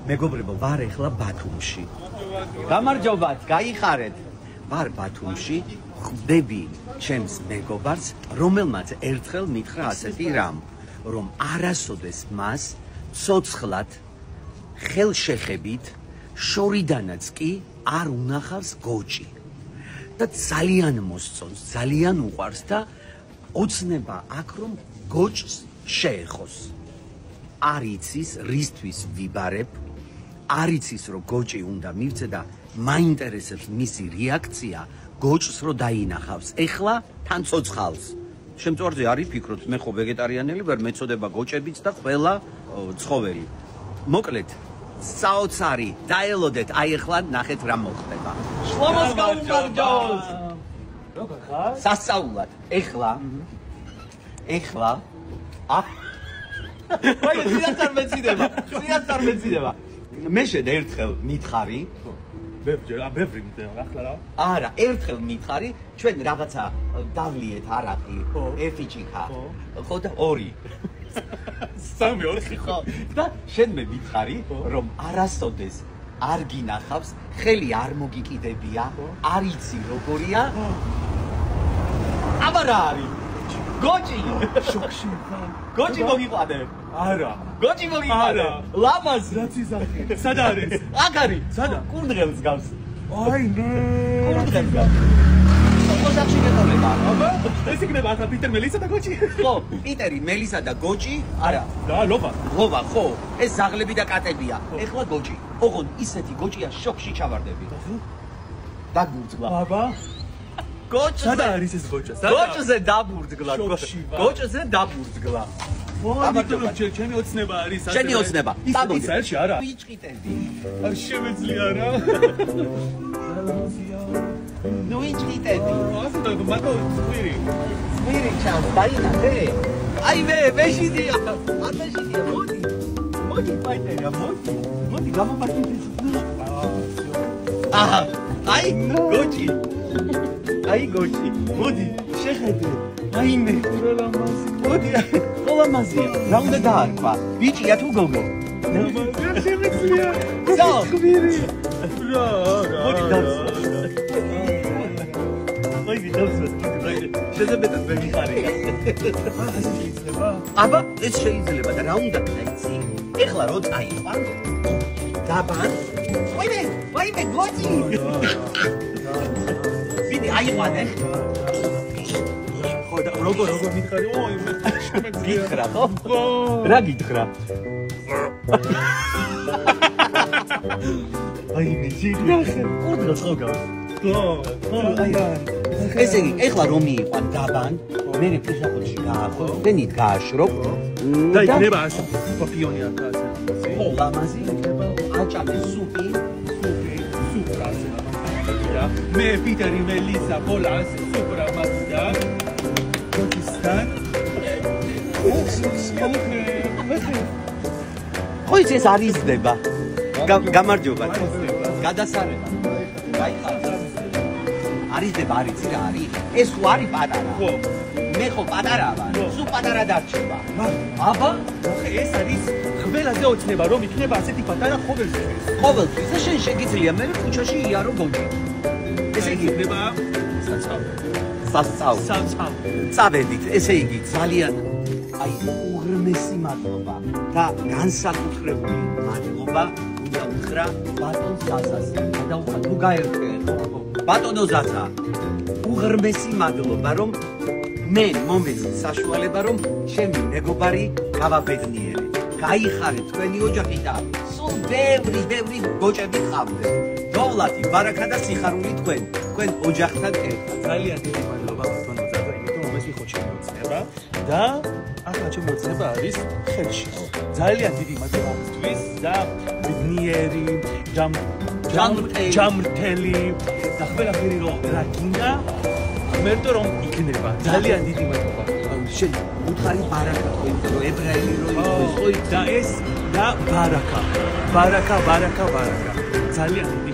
მეგობრებო, ვარ ეხლა ბათუმში. გამარჯობათ, გაიხარეთ. ვარ ბათუმში, ხვდები ჩემს მეგობარს, რომელმაც ერთხელ მითხრა ასეთი რამ, რომ არასოდეს მას ცოცხლად ხელშეხებით შორიდანაც კი არ უნახავს გოჭი. და ძალიან მოსწონს, ძალიან უყვარს და ოცნება აქ რომ გოჭს შეეხოს. არ იცის რისთვის ვიბარებ, არ იცის რომ გოჭი უნდა მივცე და მაინტერესებს მისი რეაქცია გოჭს რო დაინახავს. ეხლა თან ცოცხალს. შემწვარზე არ იფიქროთ, მე ხო ვეგეტარიანელი ვარ, მეწოდება გოჭებიც და ყველა ცხოველი. მოკლედ, საოცარი, დაელოდეთ, აი ეხლა ნახეთ რა მოხდება. შლომოს გაუმარჯოს. როგორ ხარ? სასწაულად. ეხლა აი ეს არ მეციდება. მე შედ ერთხელ მითხარი. ბევრი მითხარ, ახლა რა? არა, ერთხელ მითხარი, ჩვენ რაღაცა დავლიეთ არაყი, ეფიჭიქა. ხო და 2. 3-4 ხო. და შენ მე მითხარი, რომ არასოდეს არ გინახავს, ხელი არ მოგიკიდებია, არ იცი როგორია. აბა რა არის? გოჭი! შოქში ხარ. გოჭი მოგიყვანე. არა. გოჭი მოგიყვანე. ლამაზ რაც ისახი. სად არის? აქ არის. სადა? კურდღელს გავს. აი ნე. კურდღელს გავს. ოღონდ შეგეყოლება. აბა, ეს იქნება ახლა პიტერ მელისა და გოჭი? ხო, პიტერი, მელისა და გოჭი, არა. და ლობა. ლობა, ხო. ეს ზაღლები და კატებია. ეხლა გოჭი. ოღონდ ისეთი გოჭია, შოქში ჩავარდები. დაგურძგლა. აბა. გოჭზე. სადა არის ეს გოჭა? გოჭზე დაბურძგლა. შოქში ვარ. გოჭზე დაბურძგლა. გამარჯობა, ჩემი ოცნება არის. შენი ოცნება. ის საერთში არა. ვიჭყიტები. არ შემეძლია რა. ნუ ვიჭყიტები. ასე და მაგო სპირი. სპირი ჩავს, დაინახე. აი მე შედია. მოდი. მოდი ფაიტერია, მოდი. მოდი გამომართინდეს. აჰა. აი გოჭი. აი გოჭი. მოდი, შეხედე. აიმე, ყოლამაზი. მოდი, ყოლამაზია. რა უნდა გაარქვა? ბიჭია თუ გოგო? არ შემეძლია. ზო. სპირი. რა. მოდი დავსვე. მოდი დავსვე. შეძებედად მე მიხარი. ასე შეიძლება? აბა, ეს შეიძლება და რა უნდა დაიცი? ეხლა რო წაიყვან. დაბან. ვაიმე, გოჭი. ვიდი, აიყვანე. ხო და როგორ მითხარი? ოი, შემეძლია. გითხრა ხო? რა გითხრა? აი მე ძირი. კურდღელს ხო გავს? ხო, აი ესე იგი, ეხლა რომ მიიყვან დაბან, მე ფეხსახურში გაახო, დენით გააშრობ. და იქნება ასე პაპიონი აქ ასე. ხო, ლამაზი იქნება, აჭამე სუპი. სუპრაზე. მე პიტერი მელისა ბოლას სუპრა მაგდა. გოჩისთან. ხო ის ეს არის ძდება. გამარჯობა. გადასარება. გაიხარეთ. არის ძდება, არის რა არის? ეს ხო არის პატარა. ხო. მე ხო პატარა ვარ. სულ პატარა დარჩება. აბა, ეს არის ყველაზე ოცნება რომ იქნება ასეთი პატარა ყოველთვის. ყოველთვის და შენ შეგიძლია მე ქუჩაში იარო გოჭი. ესე იგი იქნება სასწაული. წავედით, ესე იგი ძალიან აი უღრმესი მადლობა და განსაკუთრებული მადლობა უნდა უთხრა ბატონ ზაზას. და უხა თუ გაერთე ბატონო ზაზა. უღრმესი მადლობა რომ მე მომეცი საშუალება რომ ჩემი მეგობარი გავაბედნიერე. გაიხარეთ თქვენი ოჯახი და სულ ბევრი გოჭები ყავდეთ. დოვლათი, ბარაკა და სიხარული თქვენ ოჯახთან ერთად. ძალიან დიდი მადლობა ბატონო ზაზა, იმიტომ რომ ეს იყო ჩემი ოცნება და ახლა ჩემი ოცნება არის ხელში. ძალიან დიდი მადლობა ამისთვის და ბედნიერი, ჯამრთელი და ყველაფერი რომ რა გინდა, მერტო რომ იქნება. ძალიან დიდი მადლობა. შენ უთხარი ბარაკა ხო იმიტომ რომ ებრაელი რო იყოს და ეს და ბარაკა. ძალიან დიდი